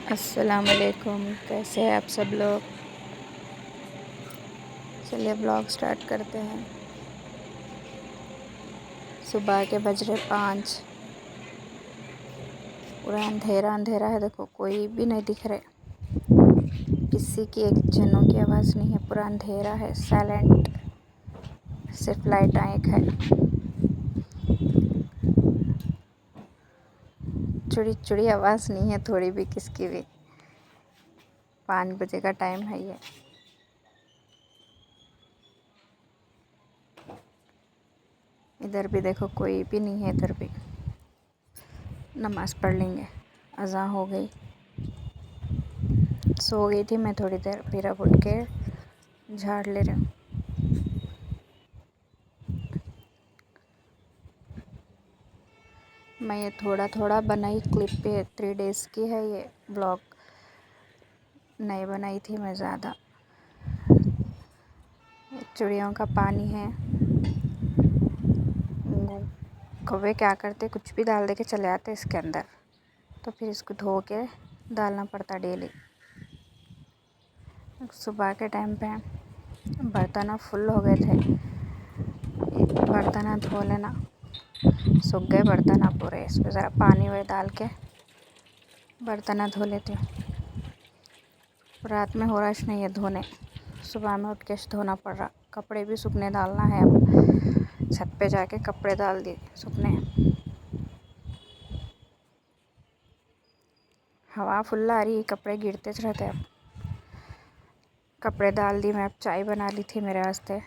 अस्सलाम वालेकुम। कैसे हैं आप सब लोग। चलिए ब्लॉग स्टार्ट करते हैं। सुबह के बज रहे 5। पूरा अंधेरा अंधेरा है। देखो कोई भी नहीं दिख रहे, किसी की एक जनों की आवाज़ नहीं है। पूरा अंधेरा है, साइलेंट, सिर्फ लाइट एक है। चुड़ी चुड़ी आवाज़ नहीं है थोड़ी भी, किसकी भी। 5 बजे का टाइम है ये। इधर भी देखो कोई भी नहीं है। इधर भी नमाज़ पढ़ लेंगे। अज़ान हो गई। सो गई थी मैं थोड़ी देर, फिर अब उठ के झाड़ ले रही हूँ। मैं ये थोड़ा थोड़ा बनाई क्लिप पे। 3 डेज़ की है ये ब्लॉग, नहीं बनाई थी मैं ज़्यादा। चिड़ियों का पानी है। कौवे क्या करते, कुछ भी डाल दे के चले आते इसके अंदर, तो फिर इसको धो के डालना पड़ता डेली। सुबह के टाइम पे बर्तन फुल हो गए थे, बर्तन धो लेना। सूख गए बर्तन पूरे, इस पर ज़रा पानी वही डाल के बर्तन धो लेती हूँ। रात में हो रहा नहीं है धोने, सुबह में उठ के धोना पड़ रहा। कपड़े भी सूखने डालना है। अब छत पे जाके कपड़े डाल दिए सूखने। हवा फुल आ रही, कपड़े गिरते रहते। अब कपड़े डाल दी मैं। अब चाय बना ली थी मेरे वास्ते,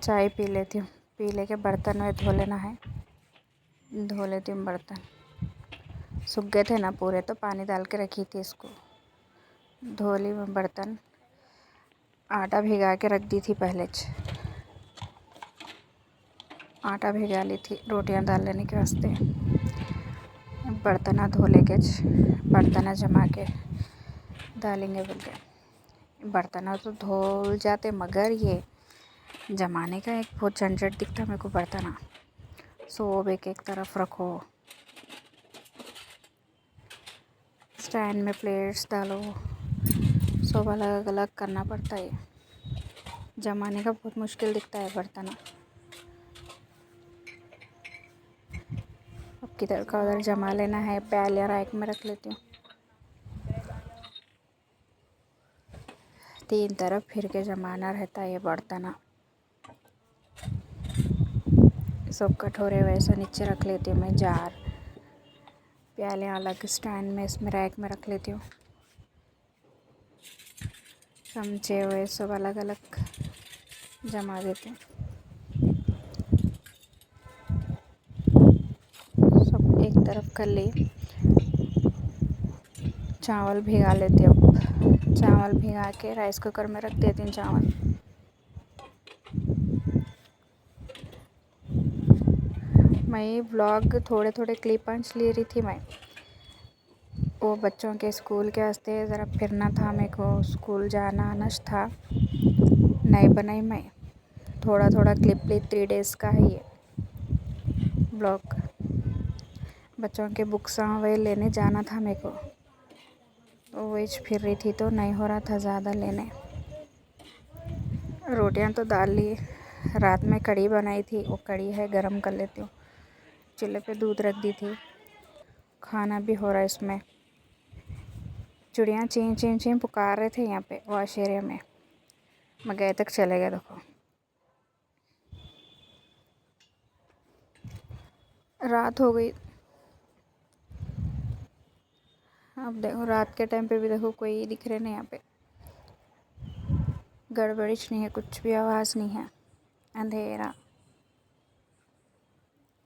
चाय पी लेती हूँ। पी लेके बर्तन में धो लेना है। धो लेती हूँ बर्तन, सूख गए थे ना पूरे, तो पानी डाल के रखी थी इसको। धो ली मैं बर्तन। आटा भिगा के रख दी थी पहले आटा भिगा ली थी रोटियां डाल लेने के वास्ते। बर्तन धो लेके बर्तन जमा के डालेंगे बोल के। बर्तन तो धो जाते, मगर ये जमाने का एक बहुत झंझट दिखता मेरे को। बर्तन सोब एक तरफ रखो, स्टैंड में प्लेट्स डालो, सब अलग अलग करना पड़ता है। जमाने का बहुत मुश्किल दिखता है बर्तन। अब किधर का उधर जमा लेना है। प्याले रैक में रख लेती हूँ। 3 तरफ फिर के जमाना रहता है ये बर्तन। सब कटोरे वैसा नीचे रख लेती हूँ मैं। जार प्याले अलग स्टैंड में, इसमें रैक में रख लेती हूँ। चमचे वे सब अलग अलग जमा देती हूँ। सब एक तरफ कर ली। चावल भिगा लेती हूँ। चावल भिगा के राइस कुकर में रख देती हूँ चावल। मैं व्लॉग थोड़े थोड़े क्लिप्स ले रही थी मैं। वो बच्चों के स्कूल के वास्ते ज़रा फिरना था मेरे को, स्कूल जाना आना था। नहीं बनाई मैं, थोड़ा थोड़ा क्लिप ली। 3 डेज़ का है ये ब्लॉग। बच्चों के बुक्स वही लेने जाना था मेरे को, तो वही फिर रही थी, तो नहीं हो रहा था ज़्यादा लेने। रोटियां तो डाल ली। रात में कढ़ी बनाई थी, वो कढ़ी है, गरम कर लेती हूँ। चूल्हे पे दूध रख दी थी। खाना भी हो रहा है इसमें। चिड़ियाँ चीं चीं चीं पुकार रहे थे यहाँ पे वॉश एरिया में। मैं गए तक चले गए। देखो रात हो गई। अब देखो रात के टाइम पे भी देखो कोई दिख रहे नहीं यहाँ पे। गड़बड़िश नहीं है, कुछ भी आवाज़ नहीं है, अंधेरा।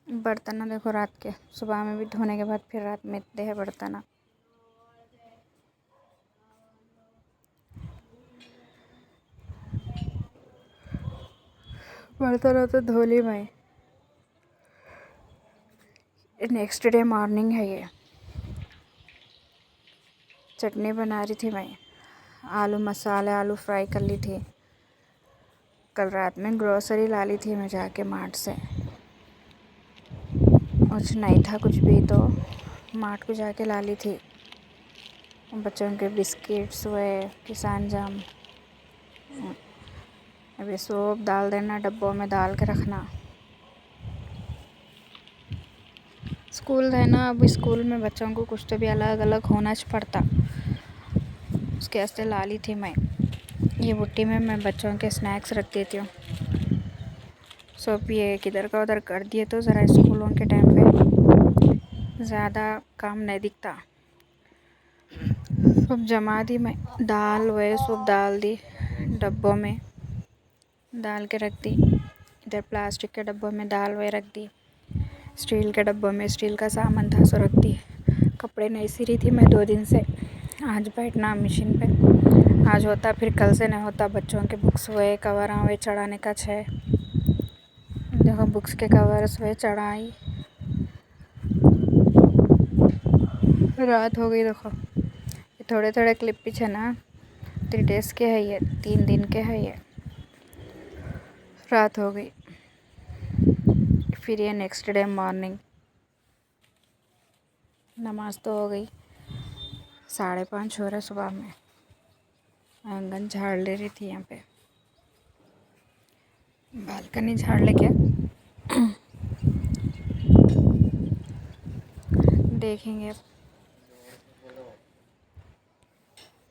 बर्तन देखो रात के, सुबह में भी धोने के बाद फिर रात में इतने हैं बर्तन। बर्तन तो धो ली मैं। नेक्स्ट डे मॉर्निंग है ये। चटनी बना रही थी मैं। आलू मसाले, आलू फ्राई कर ली थी। कल रात में ग्रोसरी ला ली थी मैं जाके मार्ट से। कुछ नहीं था कुछ भी, तो मार्ट को जाके ला ली थी। बच्चों के बिस्किट्स हुए, किसान जाम। अभी सब डाल देना, डब्बों में डाल के रखना। स्कूल है ना, अब स्कूल में बच्चों को कुछ तो भी अलग अलग होना पड़ता। उसके वास्ते ला ली थी मैं ये बुट्टी में। मैं बच्चों के स्नैक्स रख देती हूँ। सब ये किधर का उधर कर दिए तो ज़रा स्कूलों के टाइम पे ज़्यादा काम नहीं दिखता। सब जमा दी मैं, दाल वह सब डाल दी, डब्बों में डाल के रख दी। इधर प्लास्टिक के डब्बों में दाल वह रख दी, स्टील के डब्बों में स्टील का सामान था सो रख दी। कपड़े नहीं सी रही थी मैं 2 दिन से। आज बैठना मशीन पे, आज होता फिर कल से नहीं होता। बच्चों के बुक्स हुए, कवर हुए चढ़ाने का है। देखो बुक्स के कवर्स हुए चढ़ाई। रात हो गई। देखो ये थोड़े थोड़े क्लिप पीछे ना 3 डेज़ के है, ये 3 दिन के है। ये रात हो गई। फिर ये नेक्स्ट डे मॉर्निंग। नमाज तो हो गई, 5:30 हो रहा सुबह में। आंगन झाड़ ले रही थी, यहाँ पे बालकनी झाड़ ले क्या देखेंगे।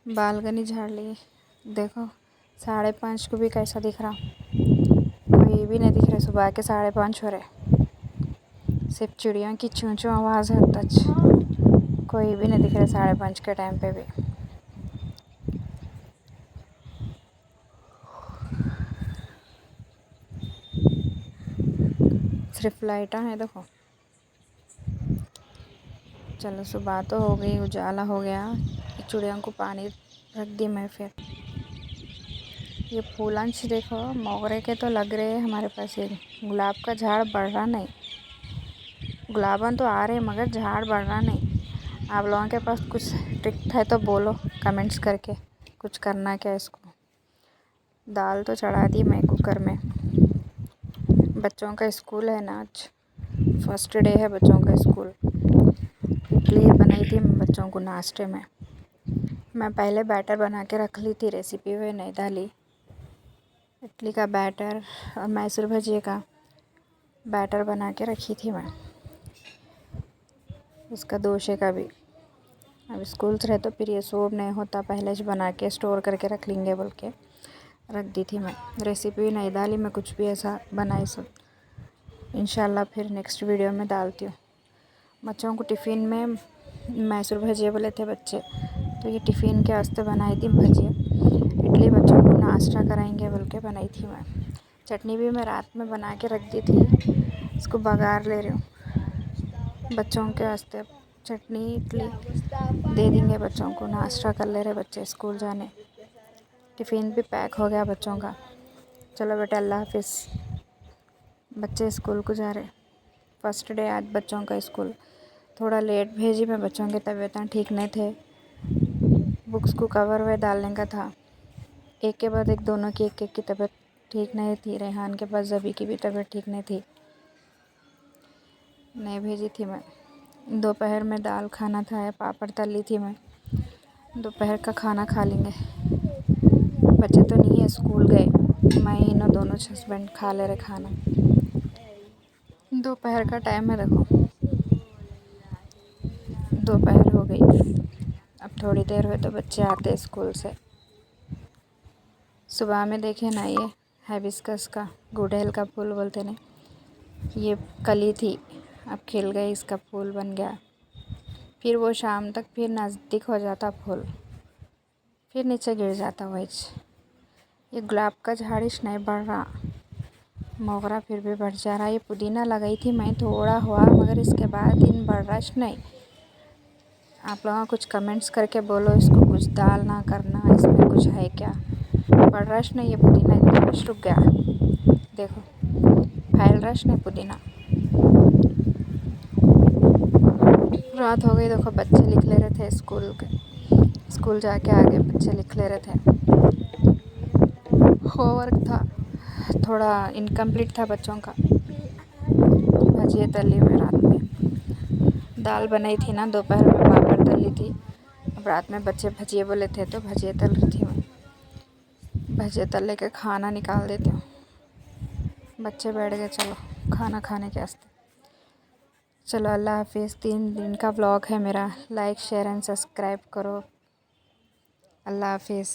बालकनी झाड़ ली। देखो 5:30 को भी कैसा दिख रहा, कोई भी नहीं दिख रहा। सुबह के 5:30 हो रहे, सिर्फ चिड़ियों की चूं चूं आवाज़ है तच। कोई भी नहीं दिख रहा 5:30 के टाइम पे भी। सिर्फ लाइटा है। देखो चलो सुबह तो हो गई, उजाला हो गया। चिड़ियों को पानी रख दी मैं। फिर ये फूलांश देखो, मोगरे के तो लग रहे हैं हमारे पास। ये गुलाब का झाड़ बढ़ रहा नहीं। गुलाबन तो आ रहे मगर झाड़ बढ़ रहा नहीं। आप लोगों के पास कुछ ट्रिक है तो बोलो कमेंट्स करके, कुछ करना क्या इसको। दाल तो चढ़ा दी मैं कुकर में। बच्चों का स्कूल है ना, आज फर्स्ट डे है बच्चों का स्कूल। इडली बनाई थी बच्चों को नाश्ते में। मैं पहले बैटर बना के रख ली थी, रेसिपी हुए नहीं डाली। इडली का बैटर और मैसूर भजिए का बैटर बना के रखी थी मैं। इसका डोसे का भी। अब स्कूल से रहे तो फिर ये सब नहीं होता, पहले से बना के स्टोर करके रख लेंगे बोल के रख दी थी मैं। रेसिपी नहीं डाली मैं, कुछ भी ऐसा बनाई सब। इंशाल्लाह फिर नेक्स्ट वीडियो में डालती हूँ। बच्चों को टिफ़िन में मैसूर भजिए बोले थे बच्चे, तो ये टिफ़िन के वास्ते बनाई थी भजिए। इडली बच्चों को नाश्ता कराएंगे बोल के बनाई थी मैं। चटनी भी मैं रात में बना के रख दी थी, इसको बघार ले रही हूँ बच्चों के वास्ते। चटनी इडली दे देंगे बच्चों को, नाश्ता कर ले रहे बच्चे स्कूल जाने। टिफ़िन भी पैक हो गया बच्चों का। चलो बेटा अल्लाह हाफिज़। बच्चे स्कूल को जा रहे, फर्स्ट डे आज बच्चों का स्कूल। थोड़ा लेट भेजी मैं, बच्चों की तबीयतें ठीक नहीं थे। बुक्स को कवर वे डालने का था, एक के बाद एक दोनों की एक की तबीयत ठीक नहीं थी। रेहान के पास जबी की भी तबीयत ठीक नहीं थी, नहीं भेजी थी मैं। दोपहर में दाल खाना था, या पापड़ तल ली थी मैं। दोपहर का खाना खा लेंगे। बच्चे तो नहीं है, स्कूल गए। मैं इन दोनों हस्बैंड खा ले रहे खाना। दोपहर का टाइम है, देखो दोपहर हो गई। अब थोड़ी देर हुए तो बच्चे आते स्कूल से। सुबह में देखे ना, ये हाइबिस्कस का गुड़हल का फूल बोलते ने, ये कली थी, अब खिल गई, इसका फूल बन गया। फिर वो शाम तक फिर नज़दीक हो जाता फूल, फिर नीचे गिर जाता वही। ये गुलाब का झाड़िश नहीं बढ़ रहा, मोगरा फिर भी बढ़ जा रहा। ये पुदीना लगाई थी मैं, थोड़ा हुआ मगर इसके बाद इन बढ़ रहा नहीं। आप लोग कुछ कमेंट्स करके बोलो, इसको कुछ डालना करना, इसमें कुछ है क्या। बढ़ रहा नहीं ये पुदीना, इतना रुक गया। देखो फैल रहा नहीं पुदीना। रात हो गई। देखो बच्चे लिख ले रहे थे स्कूल जाके आगे बच्चे लिख ले रहे थे। होमवर्क था, थोड़ा इनकम्प्लीट था बच्चों का। भजिए तली हुई रात में, दाल बनाई थी ना, दोपहर में पापड़ तली थी, अब रात में बच्चे भजिए बोले थे तो भजिए तल रही थी मैं। भजिए तल लेके खाना निकाल देती हूँ। बच्चे बैठ गए चलो खाना खाने के वास्ते। चलो अल्लाह हाफिज़। 3 दिन का व्लॉग है मेरा। लाइक शेयर एंड सब्सक्राइब करो। अल्लाह हाफिज़।